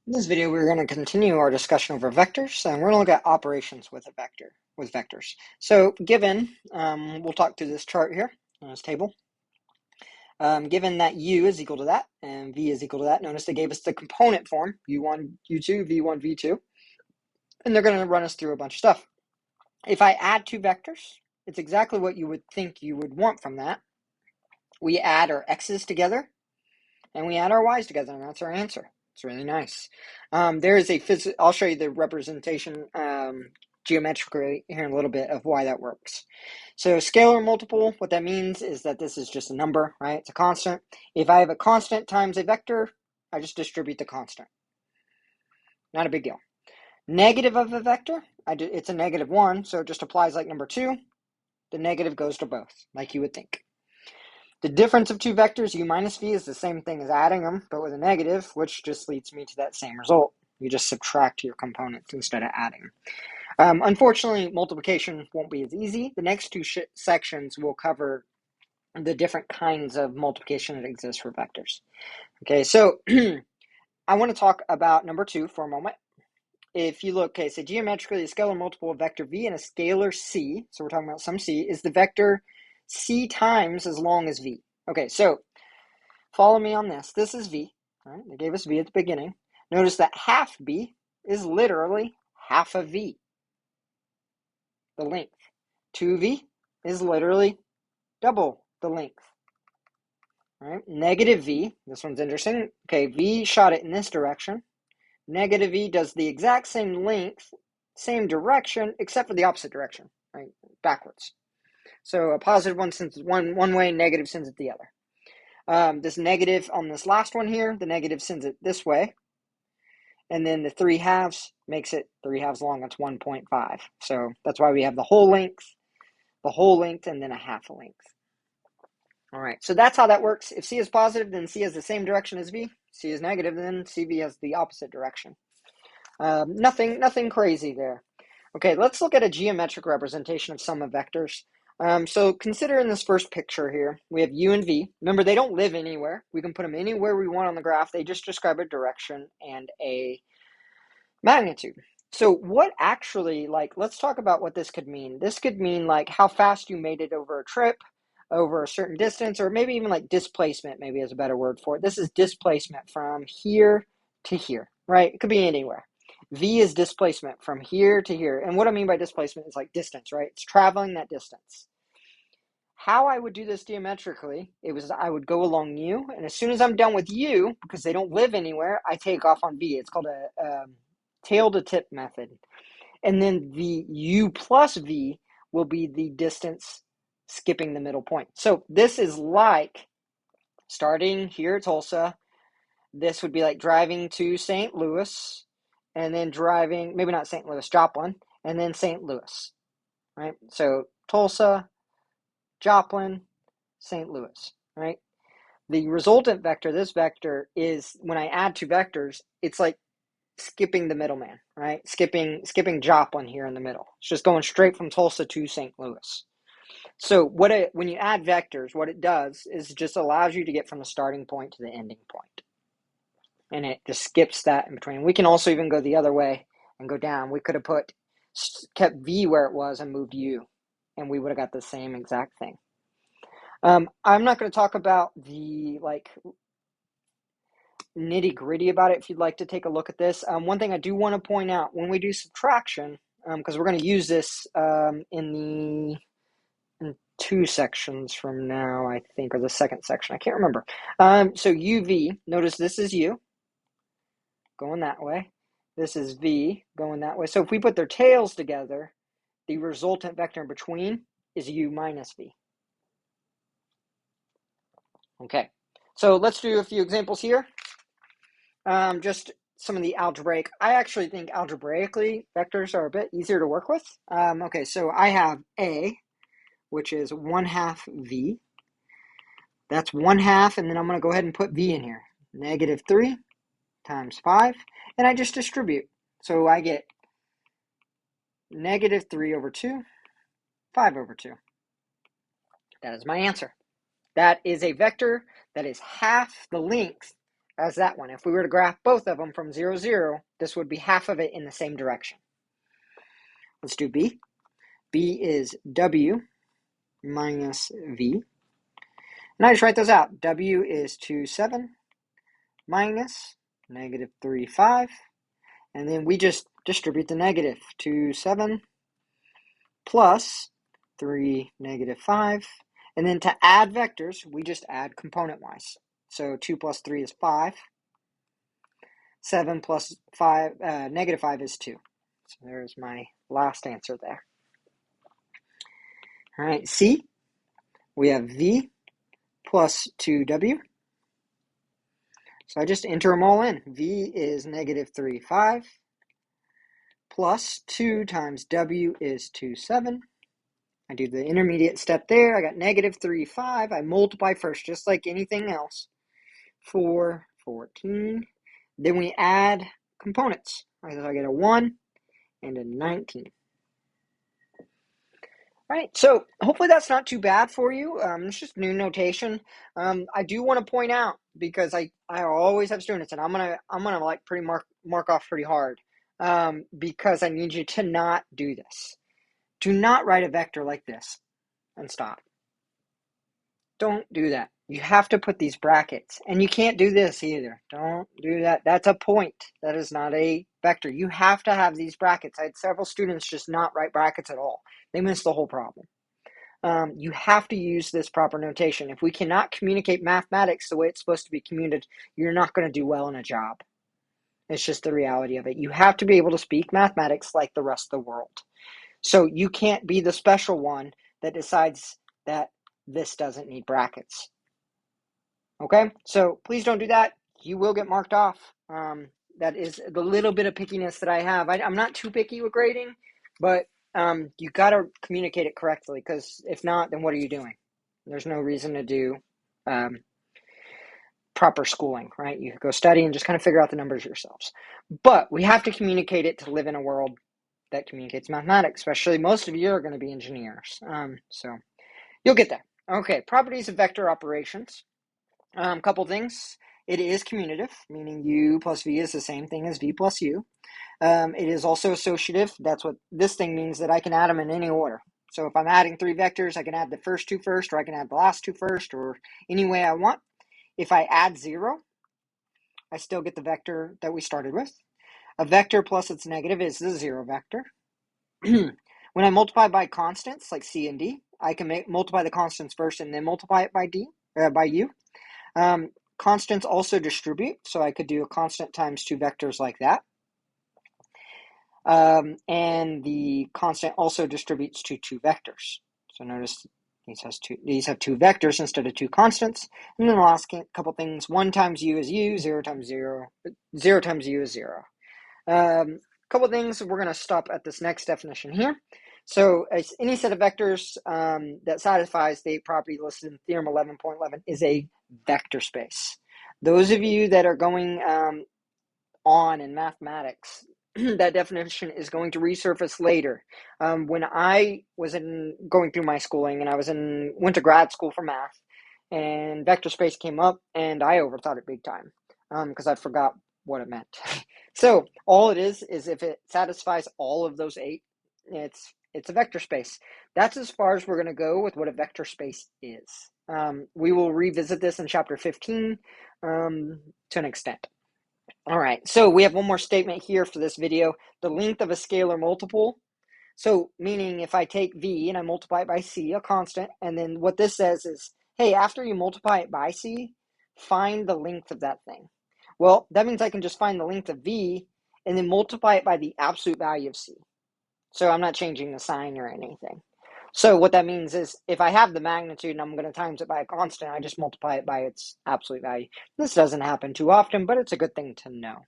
In this video, we're going to continue our discussion over vectors, and we're going to look at operations with a vector, with vectors. So given, we'll talk through this chart here, this table. Given that u is equal to that, and v is equal to that, notice they gave us the component form, u1, u2, v1, v2, and they're going to run us through a bunch of stuff. If I add two vectors, it's exactly what you would think you would want from that. We add our x's together, and we add our y's together, and that's our answer. It's really nice. There is I'll show you the representation geometrically here in a little bit of why that works. So scalar multiple, what that means is that this is just a number, right? It's a constant. If I have a constant times a vector, I just distribute the constant. Not a big deal. Negative of a vector, it's a -1, so it just applies like number 2. The negative goes to both, like you would think. The difference of two vectors, u minus v, is the same thing as adding them, but with a negative, which just leads me to that same result. You just subtract your components instead of adding. Unfortunately, multiplication won't be as easy. The next two sections will cover the different kinds of multiplication that exists for vectors. Okay, so I want to talk about number 2 for a moment. If you look, okay, so geometrically, a scalar multiple of vector v and a scalar c, so we're talking about some c, is the vector c times as long as v. Okay, so follow me on this. This is v, right? They gave us v at the beginning. Notice that half v is literally half of v, the length. 2v is literally double the length. All right? Negative v, this one's interesting. Okay, v shot it in this direction. Negative v does the exact same length, same direction, except for the opposite direction, right? Backwards. So a positive one sends it one way, negative sends it the other. This negative on this last one here, the negative sends it this way. And then the 3/2 makes it 3/2 long. That's 1.5. So that's why we have the whole length, and then a half a length. All right, so that's how that works. If C is positive, then C has the same direction as V. C is negative, then CV has the opposite direction. Nothing crazy there. Okay, let's look at a geometric representation of sum of vectors. So consider in this first picture here, we have u and v. Remember, they don't live anywhere. We can put them anywhere we want on the graph. They just describe a direction and a magnitude. So what actually, let's talk about what this could mean. This could mean like how fast you made it over a trip, over a certain distance, or maybe even like displacement, maybe is a better word for it. This is displacement from here to here, right? It could be anywhere. V is displacement from here to here. And what I mean by displacement is like distance, right? It's traveling that distance. How I would do this geometrically, I would go along u, and as soon as I'm done with u, because they don't live anywhere, I take off on v. It's called a tail to tip method. And then the u plus v will be the distance skipping the middle point. So this is like starting here at Tulsa. This would be like driving to St. Louis and then driving, maybe not St. Louis, Joplin, and then St. Louis, right? So Tulsa, Joplin, St. Louis, right? The resultant vector, this vector, is when I add two vectors, it's like skipping the middleman, right? Skipping Joplin here in the middle. It's just going straight from Tulsa to St. Louis. So when you add vectors, what it does is it just allows you to get from the starting point to the ending point. And it just skips that in between. We can also even go the other way and go down. We could have kept V where it was and moved U, and we would have got the same exact thing. I'm not going to talk about the nitty gritty about it. If you'd like to take a look at this, one thing I do want to point out when we do subtraction, because we're going to use this in 2 sections from now, I think, or the second section. I can't remember. So UV, notice this is U going that way. This is V going that way. So if we put their tails together, the resultant vector in between is U minus V. Okay, so let's do a few examples here. Just some of the algebraic. I actually think algebraically vectors are a bit easier to work with. Okay, so I have A, which is 1/2 V. That's 1/2, and then I'm going to go ahead and put V in here. -3 times 5, and I just distribute. So I get -3 over 2, 5 over 2. That is my answer. That is a vector that is half the length as that one. If we were to graph both of them from 0, 0, this would be half of it in the same direction. Let's do B. B is W minus V. And I just write those out. W is 2, 7 minus negative 3, 5. And then we just distribute the negative. 2, 7 plus 3, negative 5. And then to add vectors, we just add component-wise. So 2 plus 3 is 5. 7 plus 5, negative 5 is 2. So there's my last answer there. All right, C, we have V plus 2W. So I just enter them all in. V is negative 3, 5. Plus 2 times W is 2, 7. I do the intermediate step there. I got negative 3, 5. I multiply first, just like anything else. 4, 14. Then we add components. Right, so I get a 1 and a 19. All right, so hopefully that's not too bad for you. It's just new notation. I do want to point out, because I always have students, and I'm gonna like pretty mark off pretty hard, because I need you to not do this. Do not write a vector like this and stop. Don't do that. You have to put these brackets, and you can't do this either. Don't do that. That's a point. That is not a vector. You have to have these brackets. I had several students just not write brackets at all. They missed the whole problem. You have to use this proper notation. If we cannot communicate mathematics the way it's supposed to be communicated, you're not going to do well in a job. It's just the reality of it. You have to be able to speak mathematics like the rest of the world. So you can't be the special one that decides that this doesn't need brackets. Okay, so please don't do that. You will get marked off. That is the little bit of pickiness that I have. I'm not too picky with grading, but you got to communicate it correctly, because if not, then what are you doing? There's no reason to do proper schooling, right? You go study and just kind of figure out the numbers yourselves. But we have to communicate it to live in a world that communicates mathematics, especially most of you are going to be engineers. So you'll get there. Okay, properties of vector operations. Couple things. It is commutative, meaning u plus v is the same thing as v plus u. It is also associative. That's what this thing means, that I can add them in any order. So if I'm adding 3 vectors, I can add the first 2 first, or I can add the last 2 first, or any way I want. If I add 0, I still get the vector that we started with. A vector plus its negative is the 0 vector. When I multiply by constants like c and d, I can multiply the constants first and then multiply it by u. Constants also distribute, so I could do a constant times 2 vectors like that. And the constant also distributes to 2 vectors. So notice these have 2 vectors instead of 2 constants. And then the last couple things, 1 times u is u, 0 times 0 times u is 0. Couple things, we're going to stop at this next definition here. So any set of vectors that satisfies the property listed in theorem 11.11 is a vector space. Those of you that are going on in mathematics, that definition is going to resurface later. When I was going through my schooling, and I went to grad school for math, and vector space came up, and I overthought it big time because I forgot what it meant. So all it is if it satisfies all of those 8, it's a vector space. That's as far as we're going to go with what a vector space is. We will revisit this in chapter 15 to an extent. All right, so we have one more statement here for this video. The length of a scalar multiple. So meaning if I take v and I multiply it by c, a constant, and then what this says is, hey, after you multiply it by c, find the length of that thing. Well, that means I can just find the length of v and then multiply it by the absolute value of c. So I'm not changing the sign or anything. So what that means is if I have the magnitude and I'm going to times it by a constant, I just multiply it by its absolute value. This doesn't happen too often, but it's a good thing to know.